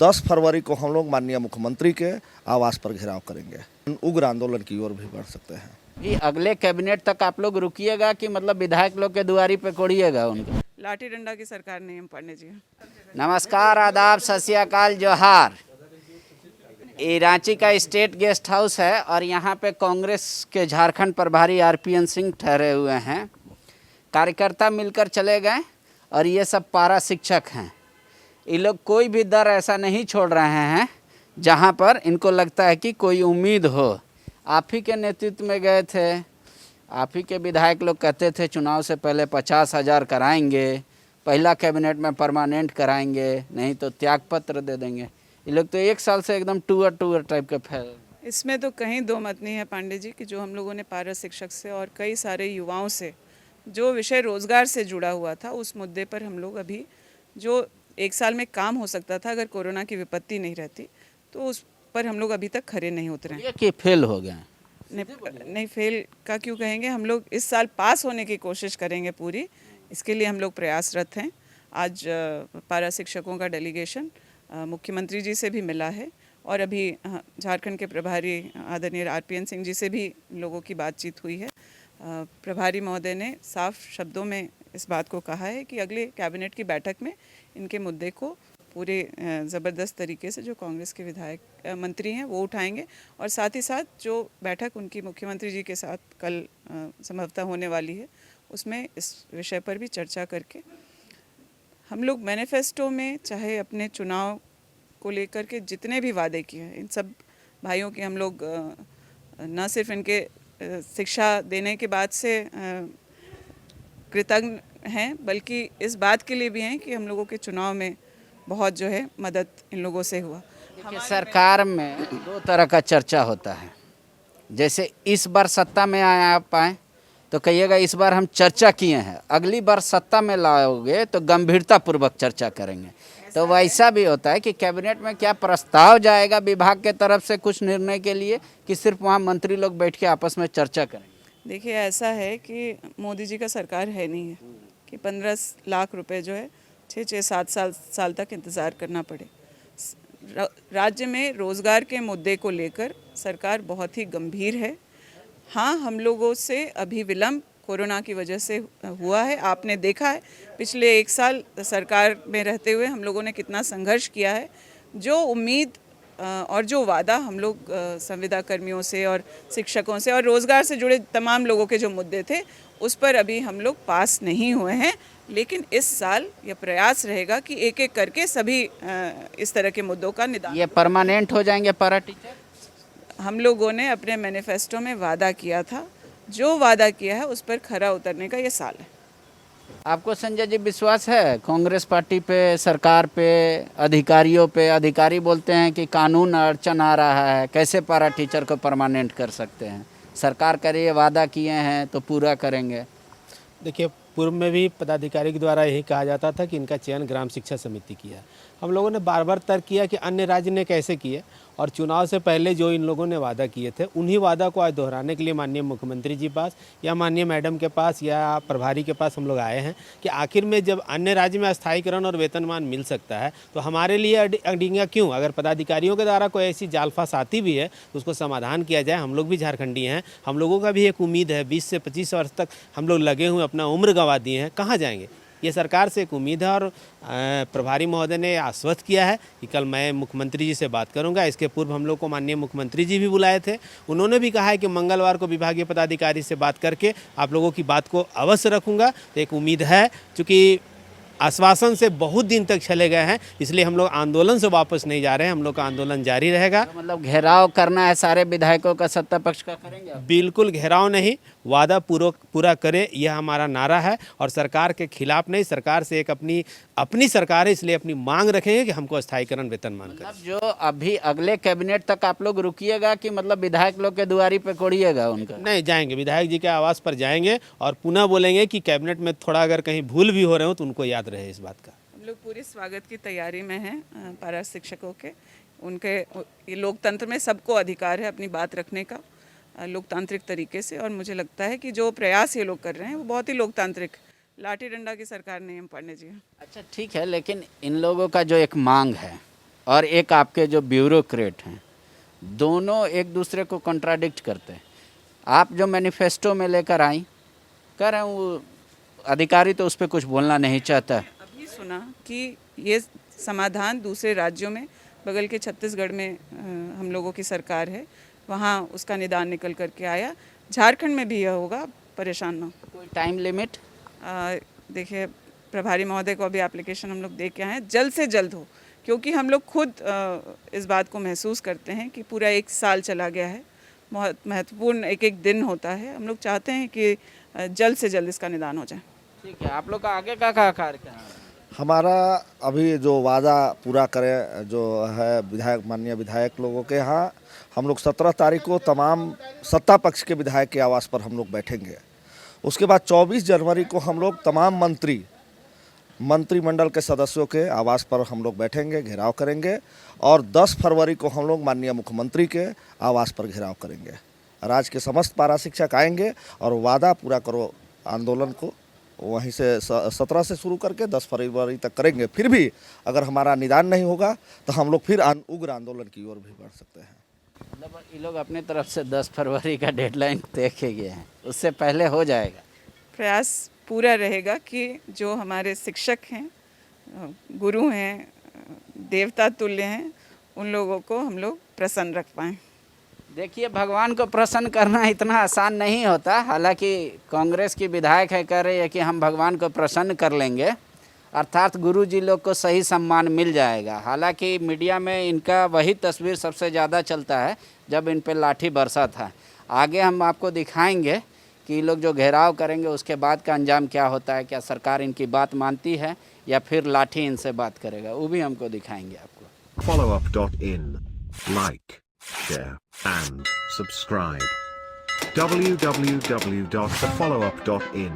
10 फरवरी को हम लोग माननीय मुख्यमंत्री के आवास पर घेराव करेंगे। उग्र आंदोलन की ओर भी बढ़ सकते हैं। ये अगले कैबिनेट तक आप लोग रुकिएगा कि मतलब विधायक लोग के दुआरी पे कोड़िएगा उनको? लाठी डंडा की सरकार नहीं हम पढ़ने जी। नमस्कार, आदाब, सत श्री अकाल, जोहार। ये रांची का स्टेट गेस्ट हाउस है और यहाँ पे कांग्रेस के झारखंड प्रभारी आरपीएन सिंह ठहरे हुए हैं। कार्यकर्ता मिलकर चले गए और ये सब पारा शिक्षक हैं। ये लोग कोई भी दर ऐसा नहीं छोड़ रहे हैं जहाँ पर इनको लगता है कि कोई उम्मीद हो। आप ही के नेतृत्व में गए थे, आप ही के विधायक लोग कहते थे चुनाव से पहले 50,000 कराएंगे, पहला कैबिनेट में परमानेंट कराएंगे, नहीं तो त्याग पत्र दे देंगे। ये लोग तो 1 साल से एकदम टूअर टाइप के फैल। इसमें तो कहीं दो मत नहीं है पांडे जी कि जो हम लोगों ने पारा शिक्षक से और कई सारे युवाओं से जो विषय रोजगार से जुड़ा हुआ था, उस मुद्दे पर हम लोग अभी जो 1 साल में काम हो सकता था अगर कोरोना की विपत्ति नहीं रहती, तो उस पर हम लोग अभी तक खरे नहीं उतरे। ये कि फेल हो गए? नहीं, फेल का क्यों कहेंगे। हम लोग इस साल पास होने की कोशिश करेंगे पूरी, इसके लिए हम लोग प्रयासरत हैं। आज पारा शिक्षकों का डेलीगेशन मुख्यमंत्री जी से भी मिला है और अभी झारखंड के प्रभारी आदरणीय आरपीएन सिंह जी से भी लोगों की बातचीत हुई है। प्रभारी महोदय ने साफ शब्दों में इस बात को कहा है कि अगले कैबिनेट की बैठक में इनके मुद्दे को पूरे ज़बरदस्त तरीके से जो कांग्रेस के विधायक मंत्री हैं वो उठाएंगे और साथ ही साथ जो बैठक उनकी मुख्यमंत्री जी के साथ कल संभवतः होने वाली है, उसमें इस विषय पर भी चर्चा करके हम लोग मैनिफेस्टो में चाहे अपने चुनाव को लेकर के जितने भी वादे किए हैं, इन सब भाइयों के हम लोग न सिर्फ इनके शिक्षा देने के बाद से कृतज्ञ हैं, बल्कि इस बात के लिए भी हैं कि हम लोगों के चुनाव में बहुत जो है मदद इन लोगों से हुआ। सरकार में 2 तरह का चर्चा होता है। जैसे इस बार सत्ता में आप आए तो कहिएगा इस बार हम चर्चा किए हैं, अगली बार सत्ता में लाओगे तो गंभीरता पूर्वक चर्चा करेंगे। तो वैसा भी होता है कि कैबिनेट में क्या प्रस्ताव जाएगा विभाग के तरफ से कुछ निर्णय के लिए, कि सिर्फ वहाँ मंत्री लोग बैठ के आपस में चर्चा करेंगे? देखिए, ऐसा है कि मोदी जी का सरकार है नहीं है कि 15 लाख रुपए जो है 6-7 साल तक इंतज़ार करना पड़े। राज्य में रोज़गार के मुद्दे को लेकर सरकार बहुत ही गंभीर है। हाँ, हम लोगों से अभी विलम्ब कोरोना की वजह से हुआ है। आपने देखा है पिछले 1 साल सरकार में रहते हुए हम लोगों ने कितना संघर्ष किया है। जो उम्मीद और जो वादा हम लोग संविदा कर्मियों से और शिक्षकों से और रोज़गार से जुड़े तमाम लोगों के जो मुद्दे थे, उस पर अभी हम लोग पास नहीं हुए हैं। लेकिन इस साल यह प्रयास रहेगा कि एक-एक करके सभी इस तरह के मुद्दों का निदान। ये परमानेंट हो जाएंगे पारा टीचर? हम लोगों ने अपने मैनिफेस्टो में वादा किया था, जो वादा किया है उस पर खरा उतरने का ये साल है। आपको संजय जी विश्वास है कांग्रेस पार्टी पे, सरकार पे, अधिकारियों पे? अधिकारी बोलते हैं कि कानून अड़चन आ रहा है, कैसे पारा टीचर को परमानेंट कर सकते हैं? सरकार करे वादा किए हैं तो पूरा करेंगे। देखिए, पूर्व में भी पदाधिकारी के द्वारा यही कहा जाता था कि इनका चयन ग्राम शिक्षा समिति किया। हम लोगों ने बार बार तर्क किया कि अन्य राज्य ने कैसे किए, और चुनाव से पहले जो इन लोगों ने वादा किए थे उन्हीं वादा को आज दोहराने के लिए माननीय मुख्यमंत्री जी पास या माननीय मैडम के पास या प्रभारी के पास हम लोग आए हैं कि आखिर में जब अन्य राज्य में अस्थायीकरण और वेतनमान मिल सकता है तो हमारे लिए अडिंगा क्यों? अगर पदाधिकारियों के द्वारा कोई ऐसी जालफास आती भी है तो उसको समाधान किया जाए। हम लोग भी झारखंडी हैं, हम लोगों का भी एक उम्मीद है। 20 से 25 वर्ष तक हम लोग लगे हुए, अपना उम्र गंवा दिए हैं, कहाँ जाएंगे? ये सरकार से एक उम्मीद है और प्रभारी महोदय ने आश्वस्त किया है कि कल मैं मुख्यमंत्री जी से बात करूंगा। इसके पूर्व हम लोग को माननीय मुख्यमंत्री जी भी बुलाए थे, उन्होंने भी कहा है कि मंगलवार को विभागीय पदाधिकारी से बात करके आप लोगों की बात को अवश्य रखूंगा। तो एक उम्मीद है, चूँकि आश्वासन से बहुत दिन तक चले गए हैं, इसलिए हम लोग आंदोलन से वापस नहीं जा रहे हैं। हम लोग का आंदोलन जारी रहेगा। तो मतलब घेराव करना है सारे विधायकों का, सत्ता पक्ष का करेंगे? बिल्कुल घेराव नहीं, वादा पूरा करे, यह हमारा नारा है। और सरकार के खिलाफ नहीं, सरकार से एक अपनी सरकार है, इसलिए अपनी मांग रखेंगे कि हमको स्थायीकरण वेतनमान करें। मतलब जो अभी अगले कैबिनेट तक आप लोग रुकिएगा कि मतलब विधायक लोग के दुआरी पे कोड़िएगा उनका? नहीं, जाएंगे, विधायक जी के आवास पर जाएंगे और पुनः बोलेंगे कि कैबिनेट में थोड़ा अगर कहीं भूल भी हो रहे हो तो उनको याद रहे इस बात का। हम लोग पूरी स्वागत की तैयारी में हैं पारा शिक्षकों के। उनके ये लोकतंत्र में सबको अधिकार है अपनी बात रखने का लोकतांत्रिक तरीके से, और मुझे लगता है कि जो प्रयास ये लोग कर रहे हैं वो बहुत ही लोकतांत्रिक। लाठी डंडा की सरकार नहीं हम पढ़ने जी। अच्छा, ठीक है, लेकिन इन लोगों का जो एक मांग है और एक आपके जो ब्यूरोक्रेट हैं, दोनों एक दूसरे को कॉन्ट्राडिक्ट करते हैं। आप जो मैनिफेस्टो में लेकर आई, कह रहे हैं वो अधिकारी तो उस पर कुछ बोलना नहीं चाहता। अभी सुना कि ये समाधान दूसरे राज्यों में, बगल के छत्तीसगढ़ में हम लोगों की सरकार है, वहाँ उसका निदान निकल करके आया। झारखंड में भी यह होगा, परेशान ना हो। कोई टाइम लिमिट? देखिए, प्रभारी महोदय को अभी एप्लीकेशन हम लोग दे के आए हैं, जल्द से जल्द हो, क्योंकि हम लोग खुद इस बात को महसूस करते हैं कि पूरा 1 साल चला गया है, बहुत महत्वपूर्ण एक एक दिन होता है। हम लोग चाहते हैं कि जल्द से जल्द इसका निदान हो जाए। ठीक है, आप लोग का आगे का कार्यक्रम है? हमारा अभी जो वादा पूरा करें जो है विधायक, माननीय विधायक लोगों के यहाँ, हम लोग 17 तारीख को तमाम सत्ता पक्ष के विधायक के आवास पर हम लोग बैठेंगे। उसके बाद 24 जनवरी को हम लोग तमाम मंत्रिमंडल के सदस्यों के आवास पर हम लोग बैठेंगे, घेराव करेंगे, और 10 फरवरी को हम लोग माननीय मुख्यमंत्री के आवास पर घेराव करेंगे। राज्य के समस्त पारा शिक्षक आएंगे और वादा पूरा करो आंदोलन को वहीं से 17 से शुरू करके 10 फरवरी तक करेंगे। फिर भी अगर हमारा निदान नहीं होगा तो हम लोग फिर उग्र आंदोलन की ओर भी बढ़ सकते हैं। मतलब ये लोग अपनी तरफ से 10 फरवरी का डेडलाइन देखे गए हैं, उससे पहले हो जाएगा। प्रयास पूरा रहेगा कि जो हमारे शिक्षक हैं, गुरु हैं, देवता तुल्य हैं, उन लोगों को हम लोग प्रसन्न रख पाएँ। देखिए, भगवान को प्रसन्न करना इतना आसान नहीं होता। हालांकि कांग्रेस की विधायक है, कह रही है कि हम भगवान को प्रसन्न कर लेंगे, अर्थात गुरु जी लोग को सही सम्मान मिल जाएगा। हालांकि मीडिया में इनका वही तस्वीर सबसे ज़्यादा चलता है जब इन पे लाठी बरसा था। आगे हम आपको दिखाएंगे कि ये लोग जो घेराव करेंगे उसके बाद का अंजाम क्या होता है, क्या सरकार इनकी बात मानती है या फिर लाठी इनसे बात करेगा, वो भी हमको दिखाएंगे आपको। followup.in, like, share and subscribe. www.thefollowup.in